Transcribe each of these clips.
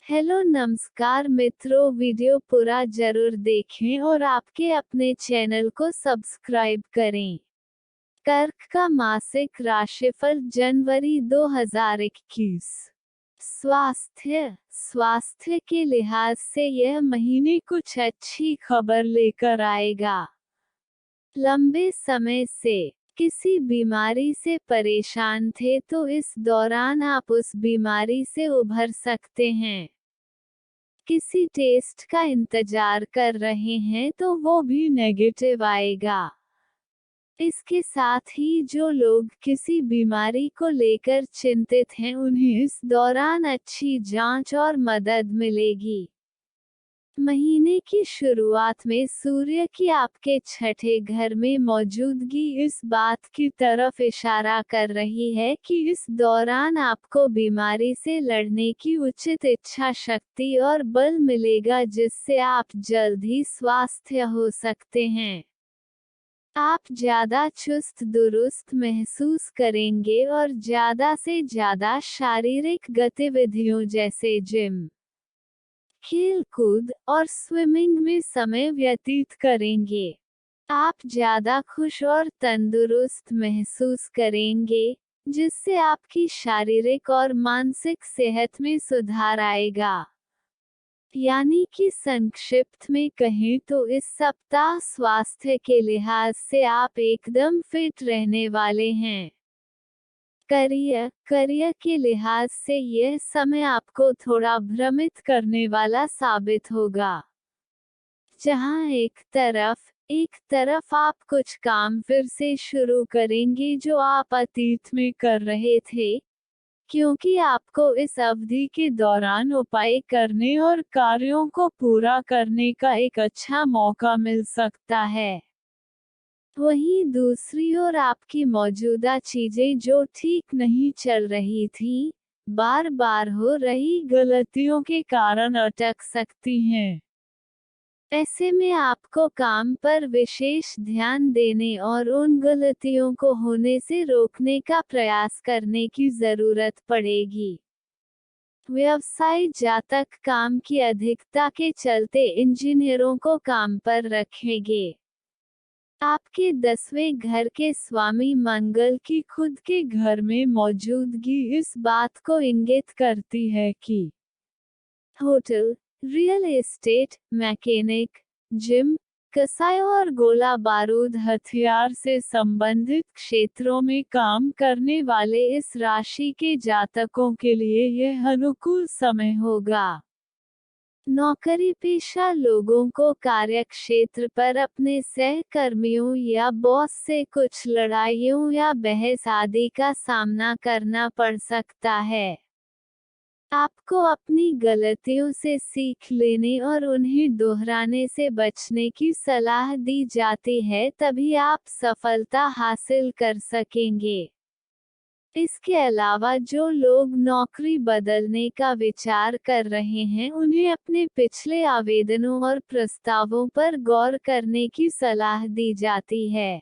Hello नमस्कार मित्रों, video पूरा जरूर देखें और आपके अपने चैनल को सब्सक्राइब करें। कर्क का मासिक राशिफल जनवरी 2021। स्वास्थ्य के लिहाज से यह महीने कुछ अच्छी खबर लेकर आएगा। लंबे समय से किसी बीमारी से परेशान थे तो इस दौरान आप उस बीमारी से उभर सकते हैं। किसी टेस्ट का इंतजार कर रहे हैं तो वो भी नेगेटिव आएगा। इसके साथ ही जो लोग किसी बीमारी को लेकर चिंतित हैं उन्हें इस दौरान अच्छी जांच और मदद मिलेगी। महीने की शुरुआत में सूर्य की आपके छठे घर में मौजूदगी इस बात की तरफ इशारा कर रही है कि इस दौरान आपको बीमारी से लड़ने की उचित इच्छा शक्ति और बल मिलेगा, जिससे आप जल्द ही स्वस्थ हो सकते हैं। आप ज्यादा चुस्त दुरुस्त महसूस करेंगे और ज्यादा से ज्यादा शारीरिक गतिविधियों जैसे जिम, खेल-कूद और स्विमिंग में समय व्यतीत करेंगे। आप ज्यादा खुश और तंदुरुस्त महसूस करेंगे, जिससे आपकी शारीरिक और मानसिक सेहत में सुधार आएगा। यानी कि संक्षिप्त में कहें तो इस सप्ताह स्वास्थ्य के लिहाज से आप एकदम फिट रहने वाले हैं। करियर के लिहाज से यह समय आपको थोड़ा भ्रमित करने वाला साबित होगा। जहां एक तरफ आप कुछ काम फिर से शुरू करेंगे जो आप अतीत में कर रहे थे, क्योंकि आपको इस अवधि के दौरान उपाय करने और कार्यों को पूरा करने का एक अच्छा मौका मिल सकता है। वहीं दूसरी ओर आपकी मौजूदा चीजें जो ठीक नहीं चल रही थीं, बार बार हो रही गलतियों के कारण अटक सकती हैं। ऐसे में आपको काम पर विशेष ध्यान देने और उन गलतियों को होने से रोकने का प्रयास करने की जरूरत पड़ेगी। व्यवसाय जातक काम की अधिकता के चलते इंजीनियरों को काम पर रखेंगे। आपके 10वें घर के स्वामी मंगल की खुद के घर में मौजूदगी इस बात को इंगित करती है कि hotel, real estate, mechanic, gym, कसाई और गोला बारूद हथियार से संबंधित क्षेत्रों में काम करने वाले इस राशि के जातकों के लिए यह अनुकूल समय होगा। नौकरी पेशा लोगों को कार्यक्षेत्र पर अपने सहकर्मियों या बॉस से कुछ लड़ाइयों या बहस आदि का सामना करना पड़ सकता है। आपको अपनी गलतियों से सीख लेने और उन्हें दोहराने से बचने की सलाह दी जाती है, तभी आप सफलता हासिल कर सकेंगे। इसके अलावा जो लोग नौकरी बदलने का विचार कर रहे हैं उन्हें अपने पिछले आवेदनों और प्रस्तावों पर गौर करने की सलाह दी जाती है,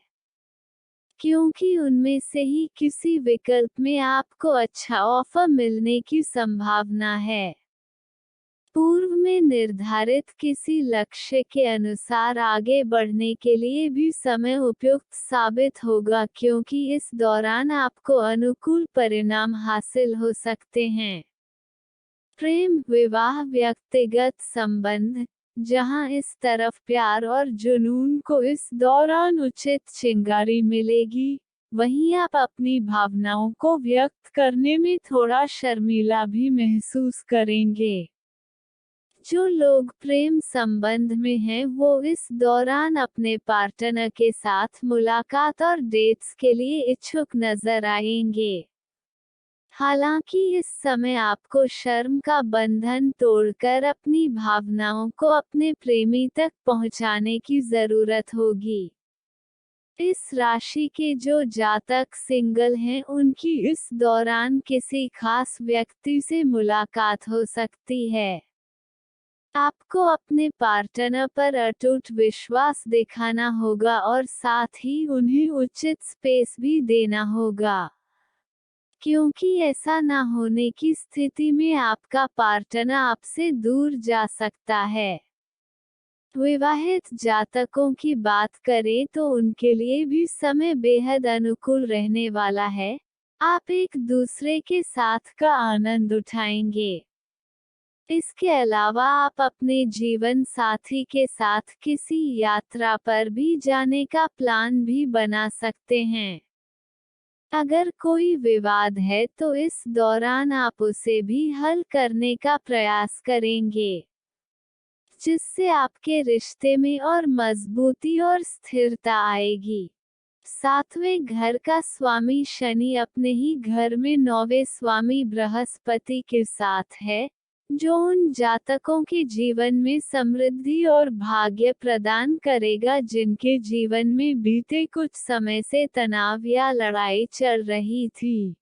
क्योंकि उनमें से ही किसी विकल्प में आपको अच्छा ऑफर मिलने की संभावना है। पूर्व में निर्धारित किसी लक्ष्य के अनुसार आगे बढ़ने के लिए भी समय उपयुक्त साबित होगा, क्योंकि इस दौरान आपको अनुकूल परिणाम हासिल हो सकते हैं। प्रेम, विवाह, व्यक्तिगत संबंध, जहां इस तरफ प्यार और जुनून को इस दौरान उचित चिंगारी मिलेगी, वहीं आप अपनी भावनाओं को व्यक्त करने में थोड़ा शर्मीला भी महसूस करेंगे। जो लोग प्रेम संबंध में हैं वो इस दौरान अपने पार्टनर के साथ मुलाकात और डेट्स के लिए इच्छुक नजर आएंगे। हालांकि इस समय आपको शर्म का बंधन तोड़कर अपनी भावनाओं को अपने प्रेमी तक पहुंचाने की जरूरत होगी। इस राशि के जो जातक सिंगल हैं उनकी इस दौरान किसी खास व्यक्ति से मुलाकात हो सकती है। आपको अपने पार्टनर पर अटूट विश्वास दिखाना होगा और साथ ही उन्हें उचित स्पेस भी देना होगा। क्योंकि ऐसा न होने की स्थिति में आपका पार्टनर आपसे दूर जा सकता है। विवाहित जातकों की बात करें तो उनके लिए भी समय बेहद अनुकूल रहने वाला है। आप एक दूसरे के साथ का आनंद उठाएंगे। इसके अलावा आप अपने जीवन साथी के साथ किसी यात्रा पर भी जाने का प्लान भी बना सकते हैं। अगर कोई विवाद है तो इस दौरान आप उसे भी हल करने का प्रयास करेंगे, जिससे आपके रिश्ते में और मजबूती और स्थिरता आएगी। सातवें घर का स्वामी शनि अपने ही घर में नौवें स्वामी बृहस्पति के साथ है, जो उन जातकों के जीवन में समृद्धि और भाग्य प्रदान करेगा जिनके जीवन में बीते कुछ समय से तनाव या लड़ाई चल रही थी।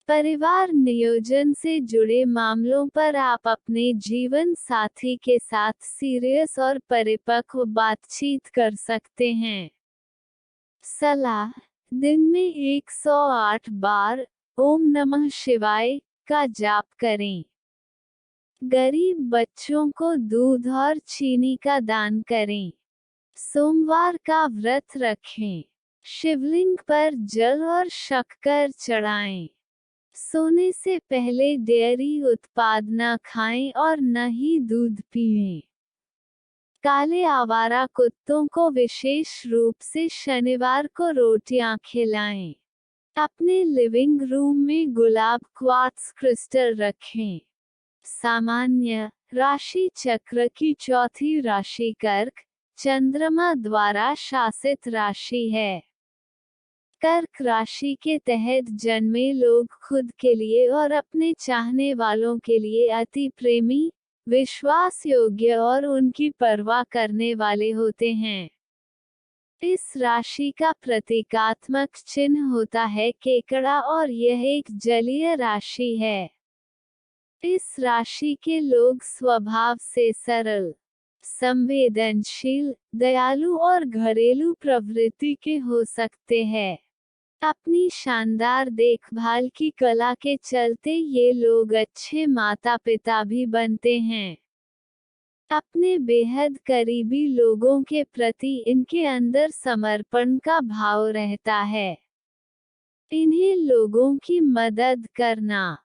परिवार नियोजन से जुड़े मामलों पर आप अपने जीवन साथी के साथ सीरियस और परिपक्व बातचीत कर सकते हैं। सलाह: दिन में 108 बार ओम नमः शिवाय का जाप करें। गरीब बच्चों को दूध और चीनी का दान करें। सोमवार का व्रत रखें। शिवलिंग पर जल और शक्कर चढ़ाएं। सोने से पहले डेयरी उत्पाद न खाएं और न ही दूध पिएं। काले आवारा कुत्तों को विशेष रूप से शनिवार को रोटियां खिलाएं। अपने लिविंग रूम में गुलाब क्वार्ट्ज क्रिस्टल रखें। सामान्य राशि चक्र की चौथी राशि कर्क, चंद्रमा द्वारा शासित राशि है। कर्क राशि के तहत जन्मे लोग खुद के लिए और अपने चाहने वालों के लिए अति प्रेमी, विश्वास योग्य और उनकी परवाह करने वाले होते हैं। इस राशि का प्रतीकात्मक चिन्ह होता है केकड़ा और यह एक जलीय राशि है। इस राशि के लोग स्वभाव से सरल, संवेदनशील, दयालु और घरेलू प्रवृत्ति के हो सकते हैं। अपनी शानदार देखभाल की कला के चलते ये लोग अच्छे माता पिता भी बनते हैं। अपने बेहद करीबी लोगों के प्रति इनके अंदर समर्पण का भाव रहता है। इन्हें लोगों की मदद करना,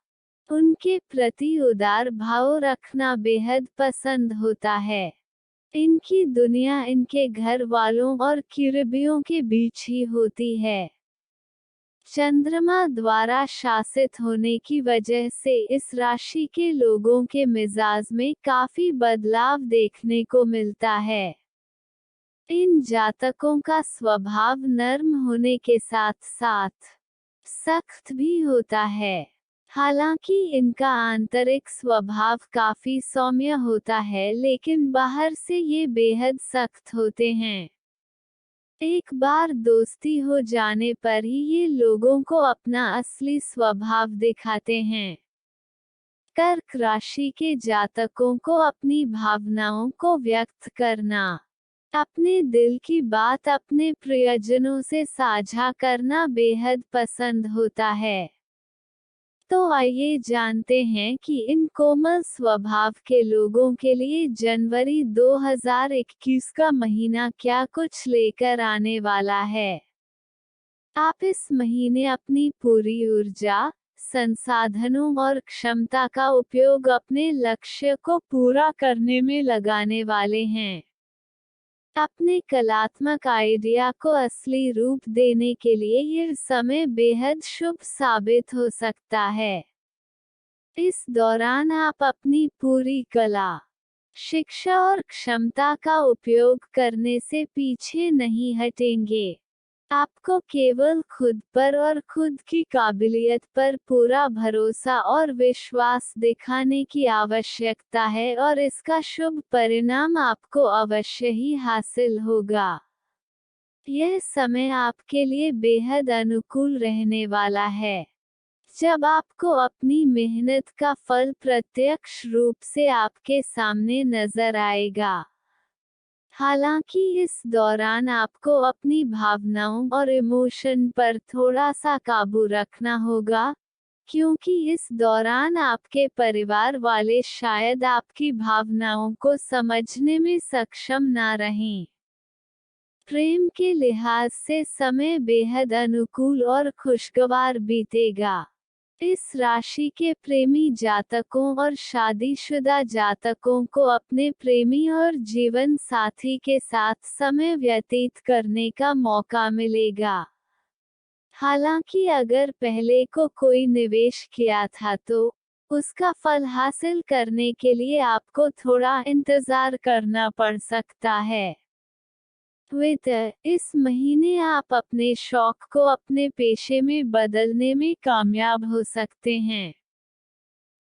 उनके प्रति उदार भाव रखना बेहद पसंद होता है। इनकी दुनिया इनके घर वालों और करीबियों के बीच ही होती है। चंद्रमा द्वारा शासित होने की वजह से इस राशि के लोगों के मिजाज में काफी बदलाव देखने को मिलता है। इन जातकों का स्वभाव नर्म होने के साथ साथ सख्त भी होता है। हालांकि इनका आंतरिक स्वभाव काफी सौम्य होता है, लेकिन बाहर से ये बेहद सख्त होते हैं। एक बार दोस्ती हो जाने पर ही ये लोगों को अपना असली स्वभाव दिखाते हैं। कर्क राशि के जातकों को अपनी भावनाओं को व्यक्त करना, अपने दिल की बात अपने प्रियजनों से साझा करना बेहद पसंद होता है। तो आइए जानते हैं कि इन कोमल स्वभाव के लोगों के लिए जनवरी 2021 का महीना क्या कुछ लेकर आने वाला है। आप इस महीने अपनी पूरी ऊर्जा, संसाधनों और क्षमता का उपयोग अपने लक्ष्य को पूरा करने में लगाने वाले हैं। अपने कलात्मक आइडिया को असली रूप देने के लिए यह समय बेहद शुभ साबित हो सकता है। इस दौरान आप अपनी पूरी कला, शिक्षा और क्षमता का उपयोग करने से पीछे नहीं हटेंगे। आपको केवल खुद पर और खुद की काबिलियत पर पूरा भरोसा और विश्वास दिखाने की आवश्यकता है और इसका शुभ परिणाम आपको अवश्य ही हासिल होगा। यह समय आपके लिए बेहद अनुकूल रहने वाला है, जब आपको अपनी मेहनत का फल प्रत्यक्ष रूप से आपके सामने नजर आएगा। हालांकि इस दौरान आपको अपनी भावनाओं और इमोशन पर थोड़ा सा काबू रखना होगा, क्योंकि इस दौरान आपके परिवार वाले शायद आपकी भावनाओं को समझने में सक्षम ना रहें। प्रेम के लिहाज से समय बेहद अनुकूल और खुशगवार बीतेगा। इस राशि के प्रेमी जातकों और शादीशुदा जातकों को अपने प्रेमी और जीवन साथी के साथ समय व्यतीत करने का मौका मिलेगा। हालांकि अगर पहले को कोई निवेश किया था तो उसका फल हासिल करने के लिए आपको थोड़ा इंतजार करना पड़ सकता है। इस महीने आप अपने शौक को अपने पेशे में बदलने में कामयाब हो सकते हैं।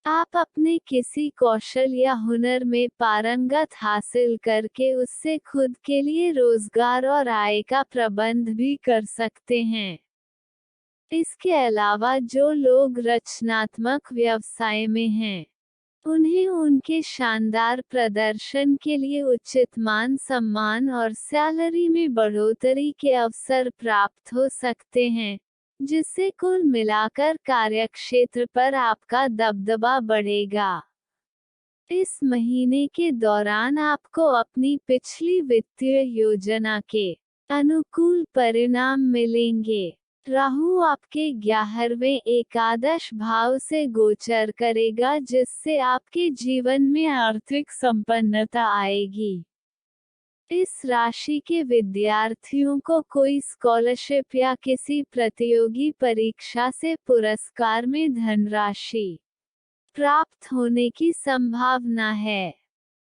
आप अपने किसी कौशल या हुनर में पारंगत हासिल करके उससे खुद के लिए रोजगार और आय का प्रबंध भी कर सकते हैं। इसके अलावा जो लोग रचनात्मक व्यवसाय में हैं, उन्हें उनके शानदार प्रदर्शन के लिए उचित मान सम्मान और सैलरी में बढ़ोतरी के अवसर प्राप्त हो सकते हैं, जिससे कुल मिलाकर कार्यक्षेत्र पर आपका दबदबा बढ़ेगा। इस महीने के दौरान आपको अपनी पिछली वित्तीय योजना के अनुकूल परिणाम मिलेंगे। राहु आपके 11वें एकादश भाव से गोचर करेगा, जिससे आपके जीवन में आर्थिक संपन्नता आएगी। इस राशि के विद्यार्थियों को कोई स्कॉलरशिप या किसी प्रतियोगी परीक्षा से पुरस्कार में धनराशि प्राप्त होने की संभावना है।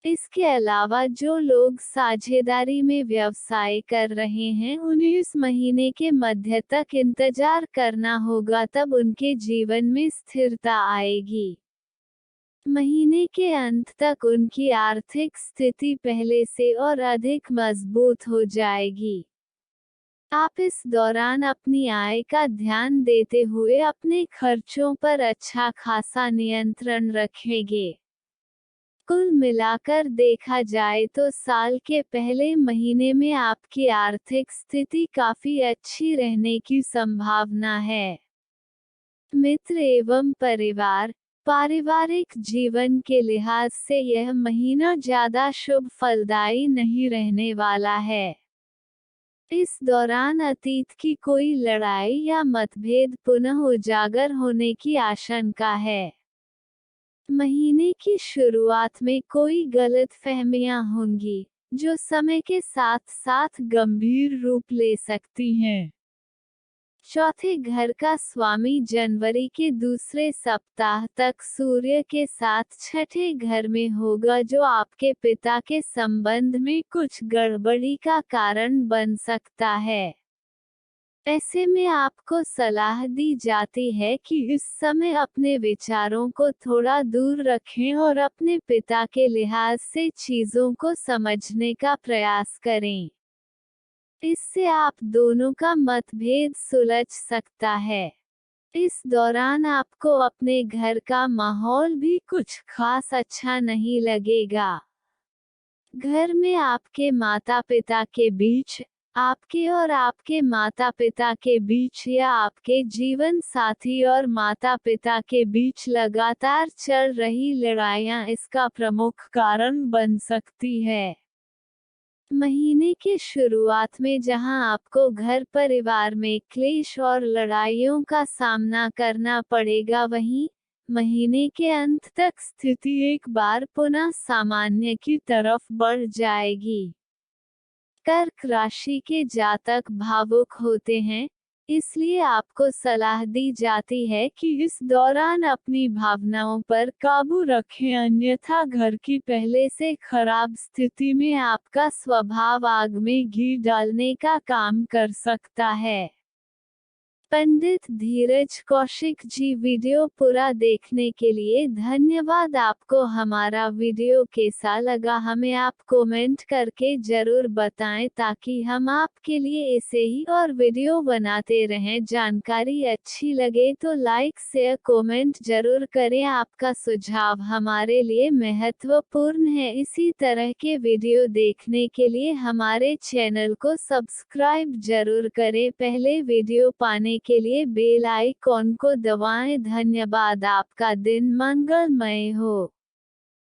इसके अलावा जो लोग साझेदारी में व्यवसाय कर रहे हैं, उन्हें इस महीने के मध्य तक इंतजार करना होगा, तब उनके जीवन में स्थिरता आएगी। महीने के अंत तक उनकी आर्थिक स्थिति पहले से और अधिक मजबूत हो जाएगी। आप इस दौरान अपनी आय का ध्यान देते हुए अपने खर्चों पर अच्छा खासा नियंत्रण रखेंगे। कुल मिलाकर देखा जाए तो साल के पहले महीने में आपकी आर्थिक स्थिति काफी अच्छी रहने की संभावना है। मित्र एवं परिवार, पारिवारिक जीवन के लिहाज से यह महीना ज्यादा शुभ फलदायी नहीं रहने वाला है। इस दौरान अतीत की कोई लड़ाई या मतभेद पुनः उजागर होने की आशंका है। महीने की शुरुआत में कोई गलतफहमियां होंगी, जो समय के साथ साथ गंभीर रूप ले सकती हैं। चौथे घर का स्वामी जनवरी के दूसरे सप्ताह तक सूर्य के साथ छठे घर में होगा, जो आपके पिता के संबंध में कुछ गड़बड़ी का कारण बन सकता है। ऐसे में आपको सलाह दी जाती है कि इस समय अपने विचारों को थोड़ा दूर रखें और अपने पिता के लिहाज से चीजों को समझने का प्रयास करें। इससे आप दोनों का मतभेद सुलझ सकता है। इस दौरान आपको अपने घर का माहौल भी कुछ खास अच्छा नहीं लगेगा। घर में आपके माता-पिता के बीच, आपके और आपके माता-पिता के बीच या आपके जीवन साथी और माता-पिता के बीच लगातार चल रही लड़ाइयां इसका प्रमुख कारण बन सकती है। महीने के शुरुआत में जहां आपको घर परिवार में क्लेश और लड़ाइयों का सामना करना पड़ेगा, वहीं महीने के अंत तक स्थिति एक बार पुनः सामान्य की तरफ बढ़ जाएगी। कर्क राशि के जातक भावुक होते हैं, इसलिए आपको सलाह दी जाती है कि इस दौरान अपनी भावनाओं पर काबू रखें, अन्यथा घर की पहले से खराब स्थिति में आपका स्वभाव आग में घी डालने का काम कर सकता है। पंडित धीरज कौशिक जी, वीडियो पूरा देखने के लिए धन्यवाद। आपको हमारा वीडियो कैसा लगा हमें आप कमेंट करके जरूर बताएं, ताकि हम आपके लिए ऐसे ही और वीडियो बनाते रहें। जानकारी अच्छी लगे तो लाइक शेयर कमेंट जरूर करें। आपका सुझाव हमारे लिए महत्वपूर्ण है। इसी तरह के वीडियो देखने के लिए हमारे चैनल को सब्सक्राइब जरूर करें। पहले वीडियो पाने के लिए बेल आइकॉन को दबाएं। धन्यवाद। आपका दिन मंगलमय हो।